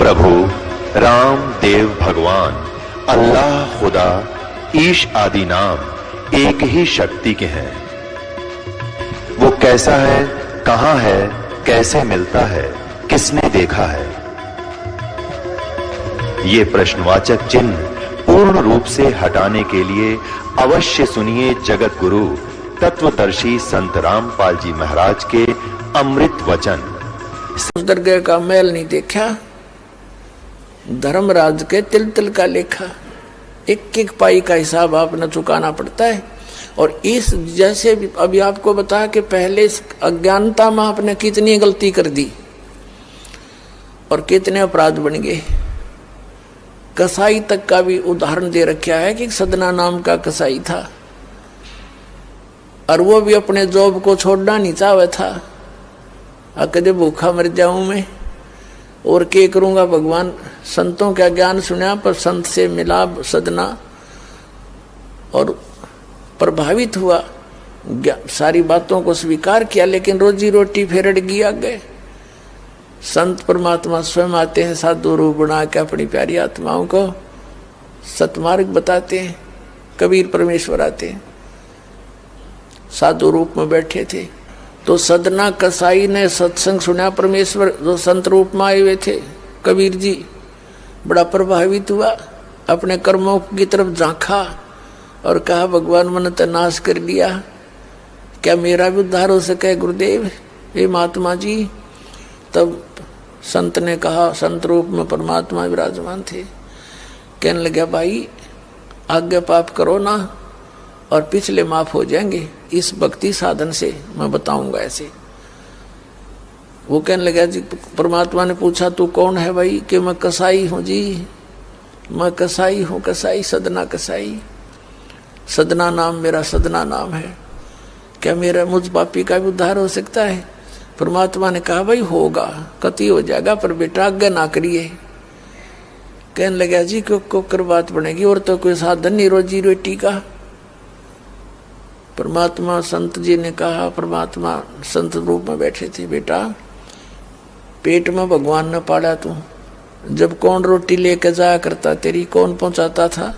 प्रभु राम देव भगवान अल्लाह खुदा ईश आदि नाम एक ही शक्ति के हैं। वो कैसा है, कहां है, कैसे मिलता है, किसने देखा है? ये प्रश्नवाचक चिन्ह पूर्ण रूप से हटाने के लिए अवश्य सुनिए जगत गुरु तत्वदर्शी संत रामपाल जी महाराज के अमृत वचन। दरगाह का मैल नहीं देखा, धर्मराज के तिल तिल का लेखा, एक एक पाई का हिसाब आपने चुकाना पड़ता है। और इस जैसे अभी आपको बताया कि पहले इस अज्ञानता में आपने कितनी गलती कर दी और कितने अपराध बन गए। कसाई तक का भी उदाहरण दे रखा है कि सदना नाम का कसाई था और वो भी अपने जॉब को छोड़ना नहीं चाहता था। कदे भूखा मर जाऊं मैं और क्या करूंगा। भगवान संतों का ज्ञान सुना, पर संत से मिला सदना और प्रभावित हुआ, सारी बातों को स्वीकार किया, लेकिन रोजी रोटी फिर अड़ गई आगे। संत परमात्मा स्वयं आते हैं साधु रूप बना के अपनी प्यारी आत्माओं को सतमार्ग बताते हैं। कबीर परमेश्वर आते हैं, साधु रूप में बैठे थे। तो सदना कसाई ने सत्संग सुना, परमेश्वर जो संत रूप में आए हुए थे कबीर जी, बड़ा प्रभावित हुआ, अपने कर्मों की तरफ झांका और कहा भगवान मैंने तो नाश कर दिया, क्या मेरा भी उद्धार हो सके गुरुदेव, हे महात्मा जी। तब संत ने कहा, संत रूप में परमात्मा विराजमान थे, कहने लगे भाई आगे पाप करो ना और पिछले माफ हो जाएंगे, इस भक्ति साधन से मैं बताऊंगा ऐसे। वो कहने लगा जी, परमात्मा ने पूछा तू कौन है भाई? कि मैं कसाई हूँ जी, मैं कसाई हूँ, कसाई सदना कसाई, सदना नाम मेरा सदना नाम है, क्या मेरा मुझ पापी का भी उद्धार हो सकता है? परमात्मा ने कहा भाई होगा, कति हो जाएगा, पर बेटा आज्ञा ना करिए। कहने लगा जी क्यों कर बात बनेगी, और तो कोई साधन नहीं रोजी रोटी का। परमात्मा संत जी ने कहा, परमात्मा संत रूप में बैठे थे, बेटा पेट में भगवान ने पाला तू, जब कौन रोटी लेके जाया करता तेरी, कौन पहुंचाता था?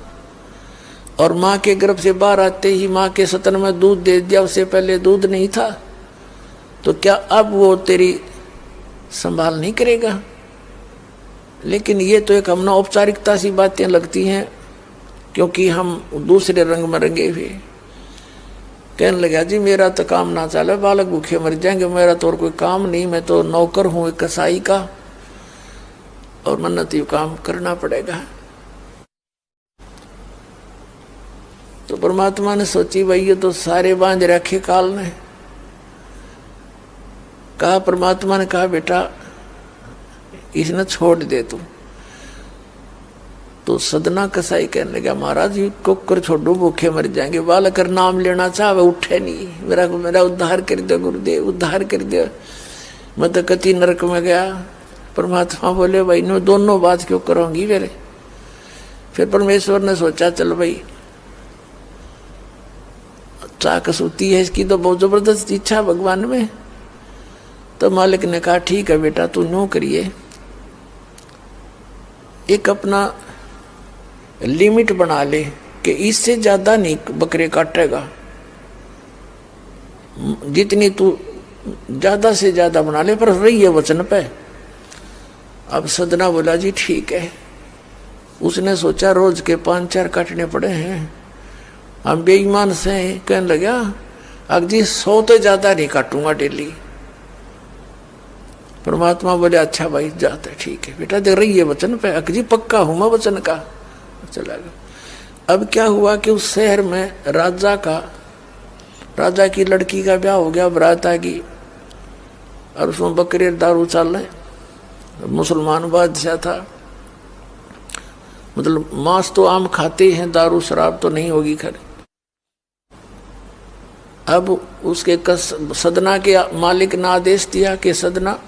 और माँ के गर्भ से बाहर आते ही माँ के सतन में दूध दे दिया, उससे पहले दूध नहीं था, तो क्या अब वो तेरी संभाल नहीं करेगा? लेकिन ये तो एक हमने औपचारिकता सी बातें लगती हैं, क्योंकि हम दूसरे रंग में रंगे हुए। कहने लगा जी मेरा तो काम ना चले, बालक भूखे मर जाएंगे, मेरा तो और कोई काम नहीं, मैं तो नौकर हूँ एक कसाई का और मन्नत यू काम करना पड़ेगा। तो परमात्मा ने सोची भाई ये तो सारे बांध रखे काल ने। कहा, परमात्मा ने कहा बेटा इसने छोड़ दे तू। तो सदना कसाई कहने लगा महाराज ये कुकर छोड़ो, भूखे मर जाएंगे, बालक नाम लेना चाहे उठे नहीं, मेरा उद्धार कर दो गुरुदेव, उद्धार कर दो, मैं तो कति नरक में गया। परमात्मा बोले भाई नो दोनों बात क्यों करोगी मेरे? फिर परमेश्वर ने सोचा चल भाई चाकस होती है इसकी तो बहुत जबरदस्त इच्छा भगवान में। तो मालिक ने कहा ठीक है बेटा तू नो करिए, एक अपना लिमिट बना ले कि इससे ज्यादा नहीं बकरे काटेगा, जितनी तू ज्यादा से ज्यादा बना ले, पर रही है वचन पे। अब सदना बोला जी ठीक है। उसने सोचा रोज के 5-4 काटने पड़े हैं, हम बेईमान से। कहने लगा अब जी 100 तो ज्यादा नहीं काटूंगा डेली। परमात्मा बोले अच्छा भाई जाते ठीक है बेटा, देख रही है वचन पे, अकजी पक्का हूं मैं वचन का। चला गया। अब क्या हुआ कि उस शहर में राजा की लड़की का ब्याह हो गया, बारात आ गई और उसमें बकरे दारू चल रहे। मुसलमान बादशाह था, मतलब मांस तो आम खाते हैं, दारू शराब तो नहीं होगी खैर। अब उसके सदना के मालिक ने आदेश दिया कि सदना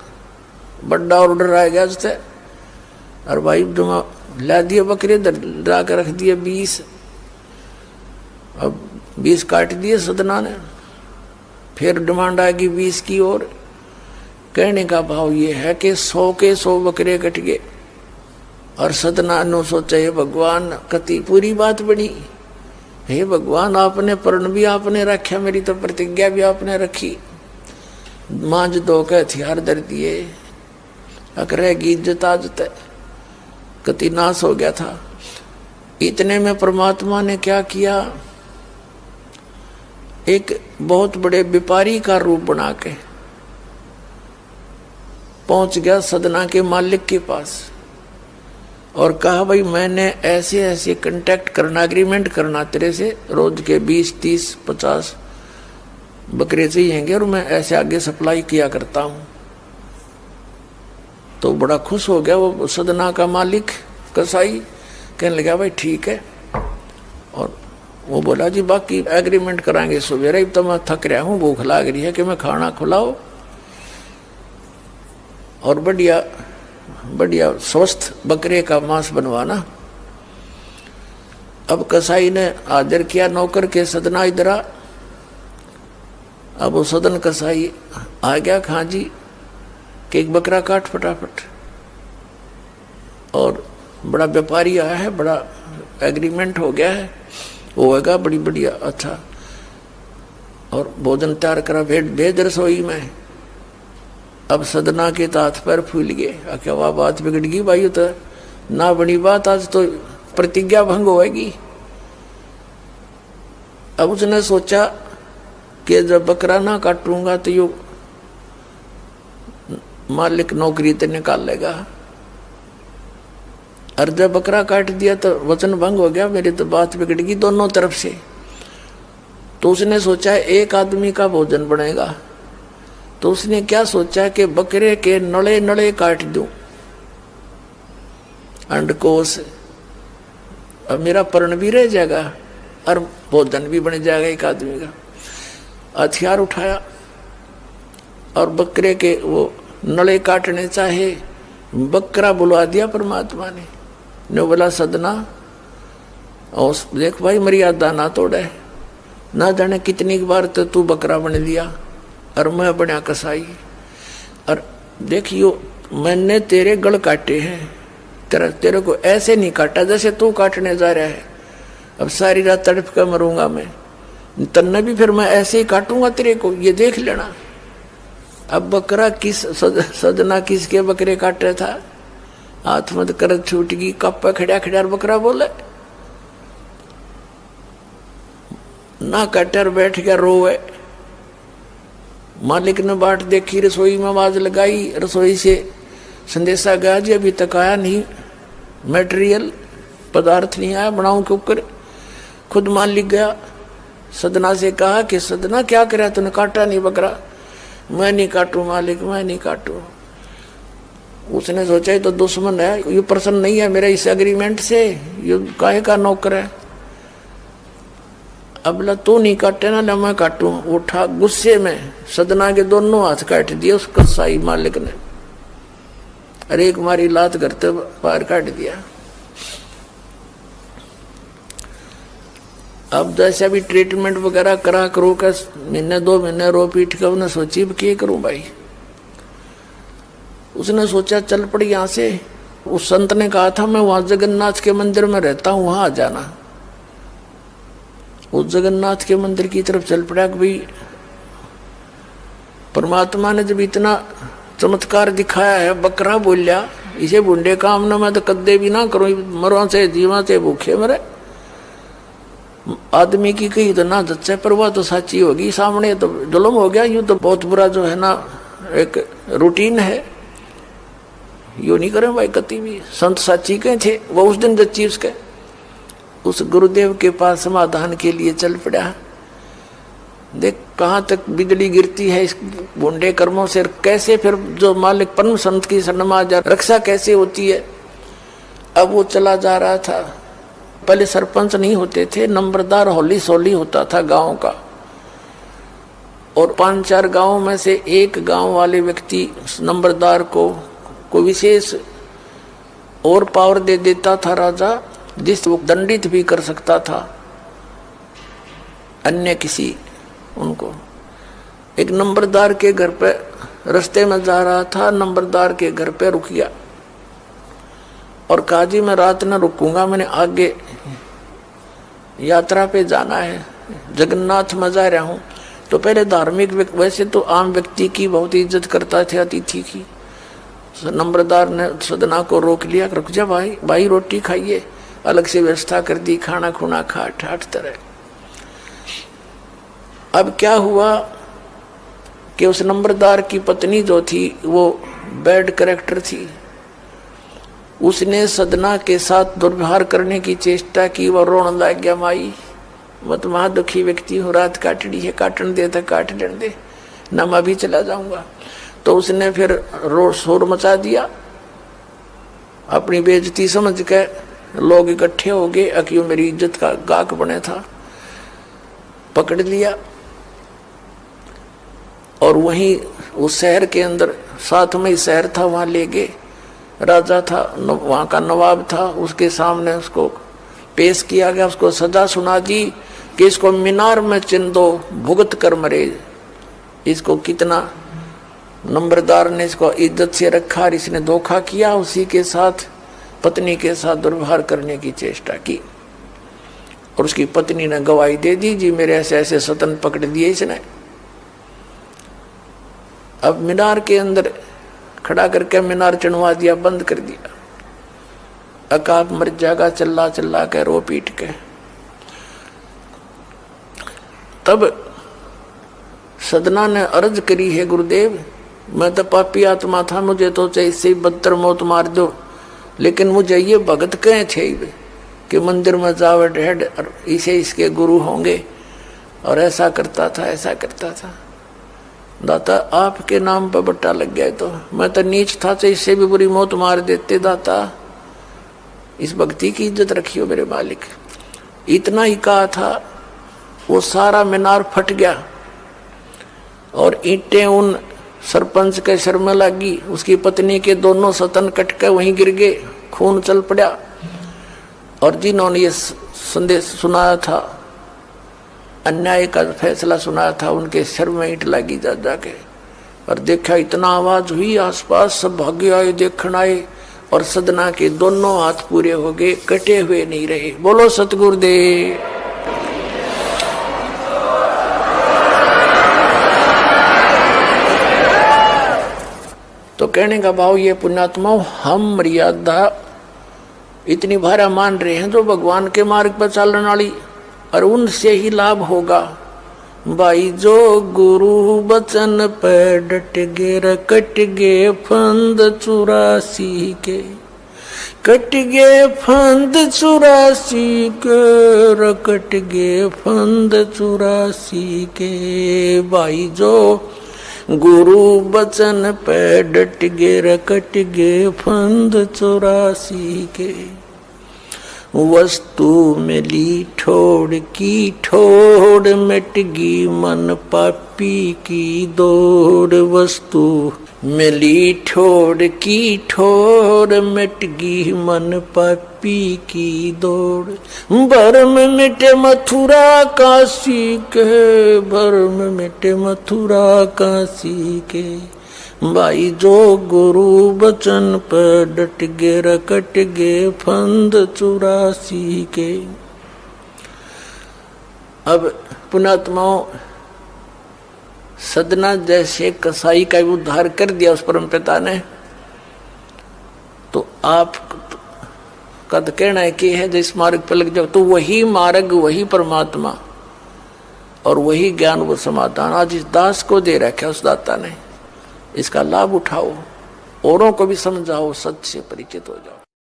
बड़ा ऑर्डर आएगा उससे, और भाई ला दिए बकरे ला कर रख दिए 20। अब 20 काट दिए सदना ने, फिर डिमांड आएगी 20 की। और कहने का भाव ये है कि 100 के 100 बकरे कट गए और सदना नो सोचे हे भगवान कति पूरी बात बनी, हे भगवान आपने प्रण भी आपने रखा, मेरी तो प्रतिज्ञा भी आपने रखी, मांझ दो के हथियार धर दिए, अकरेगी इज्जत आजत कति नाश हो गया था। इतने में परमात्मा ने क्या किया, एक बहुत बड़े व्यापारी का रूप बना के पहुंच गया सदना के मालिक के पास और कहा भाई मैंने ऐसे ऐसे कांटेक्ट करना, एग्रीमेंट करना तेरे से, रोज के 20, 30, 50 बकरे चाहिएंगे और मैं ऐसे आगे सप्लाई किया करता हूं। तो बड़ा खुश हो गया वो सदना का मालिक कसाई, कहने लगा भाई ठीक है। और वो बोला जी बाकी एग्रीमेंट कराएंगे सवेरे, तो मैं थक रहा हूँ, भूख लग रही है कि मैं खाना खिलाओ और बढ़िया बढ़िया स्वस्थ बकरे का मांस बनवाना। अब कसाई ने आदर किया नौकर के, सदना इधर आ। अब वो सदन कसाई आ गया, खां जी कि एक बकरा काट फटाफट। और बड़ा व्यापारी आया है, बड़ा एग्रीमेंट हो गया है, होगा बड़ी बढ़िया अच्छा। और भोजन तैयार करा, भेज रसोई में। अब सदना के हाथ पैर फूल गए, क्या वह बात बिगड़ गई भाई, तो ना बनी बात, आज तो प्रतिज्ञा भंग होगी। अब उसने सोचा कि जब बकरा ना काटूंगा तो यो मालिक नौकरी तो निकाल लेगा, और जब बकरा काट दिया तो वचन भंग हो गया, मेरी तो बात बिगड़ गई दोनों तरफ से। तो उसने सोचा एक आदमी का भोजन बनेगा, तो उसने क्या सोचा कि बकरे के नड़े नड़े काट दूं अंडकोश, अब मेरा पर्ण भी रह जाएगा और भोजन भी बन जाएगा एक आदमी का। हथियार उठाया और बकरे के वो नड़े काटने चाहे, बकरा बुलवा दिया परमात्मा ने बोला सदना और देख भाई मर्यादा ना तोड़े, ना जाने कितनी बार तो तू बकरा बन दिया और मैं बना कसाई, और देखियो मैंने तेरे गल काटे हैं, तेरे को ऐसे नहीं काटा जैसे तू काटने जा रहा है। अब सारी रात तड़प कर मरूंगा मैं, तन्ने भी फिर मैं ऐसे ही काटूंगा तेरे को, ये देख लेना। अब बकरा किस सदना किसके बकरे काट रहा था, हाथ मत कर छूट गई, कप पे खड़ा खड़ा बकरा बोले ना, कटर बैठ गया रोवे। मालिक ने बाट देखी, रसोई में आवाज लगाई, रसोई से संदेशा गया जी अभी तक आया नहीं, मटेरियल पदार्थ नहीं आया, बनाऊं के ऊपर। खुद मालिक गया, सदना से कहा कि सदना क्या करे, तूने काटा नहीं बकरा। मैं नहीं काटू मालिक, मैं नहीं काटू। उसने सोचा ये तो दुश्मन है, ये प्रसन्न नहीं है मेरे इस एग्रीमेंट से, ये काहे का नौकर है। अब बोला तू नहीं काटे ना, मैं काटू। उठा गुस्से में सदना के दोनों हाथ काट दिए उस कसाई मालिक ने, अरे एक मारी लात करते पार काट दिया। अब जैसे भी ट्रीटमेंट वगैरह करा करो का, महीने 2 महीने रो पीट कर उन्हें सोची क्या करूं भाई। उसने सोचा चल पड़ी यहाँ से। उस संत ने कहा था मैं वहां जगन्नाथ के मंदिर में रहता हूं, वहां आ जाना। उस जगन्नाथ के मंदिर की तरफ चल पड़ा कि भाई परमात्मा ने जब इतना चमत्कार दिखाया है, बकरा बोलिया, इसे बुंडे काम ना मैं तो कद्दे भी ना करूं, मरवा से जीवा से भूखे मरे। आदमी की कही तो ना जच्चे, पर वह तो सच्ची होगी, सामने तो जुल्म हो गया। यूं तो बहुत बुरा जो है ना एक रूटीन है, यू नहीं करें भाई कति भी। संत साची के थे वो उस दिन जच्ची उसके, उस गुरुदेव के पास समाधान के लिए चल पड़ा। देख कहाँ तक बिजली गिरती है इस बुंडे कर्मों से, कैसे फिर जो मालिक परम संत की शरण में जा रक्षा कैसे होती है। अब वो चला जा रहा था, पहले सरपंच नहीं होते थे, नंबरदार होली सोली होता था गांव का, और 5-4 गांव में से एक गांव वाले व्यक्ति नंबरदार को विशेष और पावर दे देता था राजा, जिस वो दंडित भी कर सकता था अन्य किसी उनको। एक नंबरदार के घर पे रास्ते में जा रहा था, नंबरदार के घर पे रुक गया। और कहा जी मैं रात न रुकूंगा, मैंने आगे यात्रा पे जाना है, जगन्नाथ में जा रहा हूँ। तो पहले धार्मिक वैसे तो आम व्यक्ति की बहुत इज्जत करता थे, अतिथि की। नंबरदार ने सदना को रोक लिया, रुक जा भाई, भाई रोटी खाइए, अलग से व्यवस्था कर दी, खाना खुना खा ठाठ तरह। अब क्या हुआ कि उस नंबरदार की पत्नी जो थी वो बैड कैरेक्टर थी, उसने सदना के साथ दुर्व्यवहार करने की चेष्टा की। वह रोने लग गया, माई मैं तो महा दुखी व्यक्ति हूँ, रात काटनी है, काटने दे तो काट दे, न मैं भी चला जाऊंगा। तो उसने फिर शोर मचा दिया, अपनी बेइज्जती समझ के लोग इकट्ठे हो गए, अक्यों मेरी इज्जत का गाक बने था, पकड़ लिया और वहीं उस शहर के अंदर, साथ में ही शहर था, वहां ले गए। राजा था, वहां का नवाब था, उसके सामने उसको पेश किया गया, उसको सजा सुना दी कि इसको मीनार में चिन दो, भुगत कर मरे। इसको कितना नंबरदार ने इसको इज्जत से रखा और इसने धोखा किया, उसी के साथ पत्नी के साथ दुर्व्यवहार करने की चेष्टा की। और उसकी पत्नी ने गवाही दे दी, जी मेरे ऐसे ऐसे सतन पकड़ दिए इसने। अब मीनार के अंदर खड़ा करके मीनार चढ़वा दिया, बंद कर दिया। अकाब मर जाएगा, चिल्ला चिल्ला के रो पीट के। तब सदना ने अर्ज करी है, गुरुदेव मैं तो पापी आत्मा था, मुझे तो चाहे इससे बदतर मौत मार दो, लेकिन मुझे ये भगत कहे थे कि मंदिर में जावे ढेड और इसे इसके गुरु होंगे, और ऐसा करता था ऐसा करता था। दाता आपके नाम पर बट्टा लग गया, तो मैं तो नीच था, तो इससे भी बुरी मौत मार देते। दाता इस भक्ति की इज्जत रखियो मेरे मालिक। इतना ही कहा था, वो सारा मीनार फट गया और ईंटें उन सरपंच के सर में लगी, उसकी पत्नी के दोनों सतन कट के वहीं गिर गए, खून चल पड़ा। और जिन्होंने ये संदेश सुनाया था, अन्याय का फैसला सुनाया था, उनके सर में ईंट लगी जा जाके। और देखा इतना आवाज हुई, आसपास सब भागे आए, देखण आए, और सदना के दोनों हाथ पूरे हो गए, कटे हुए नहीं रहे। बोलो सतगुरुदेव। तो कहने का भाव ये, पुण्यात्माओं हम मर्यादा इतनी भारा मान रहे हैं जो भगवान के मार्ग पर चलने वाली, और उनसे ही लाभ होगा। भाई जो गुरु बचन पे डट गे, कट गे फंद 84 के, कट गे फंद 84 के, कट गे फंद 84 के। भाई जो गुरु बचन पे डट गे, कट गे फंद 84 के। वस्तु मिली ठोड़ की ठोड़, मिटगी मन पापी की दौड़। वस्तु मिली ठोड़ की ठोड़, मिटगी मन पापी की दौड़। भरम मिटे मथुरा काशी के, भरम मिटे मथुरा काशी के। भाई जो गुरु बचन पर डट गे, कट गे फंद 84 के। अब पुणात्माओं, सदना जैसे कसाई का उद्धार कर दिया उस परम पिता ने, तो आप का तो कहना है कि है जिस मार्ग पर लग जाओ, तो वही मार्ग, वही परमात्मा और वही ज्ञान, वो समाधान आज इस दास को दे रखा उस दाता ने। इसका लाभ उठाओ, औरों को भी समझाओ, सत्य से परिचित हो जाओ।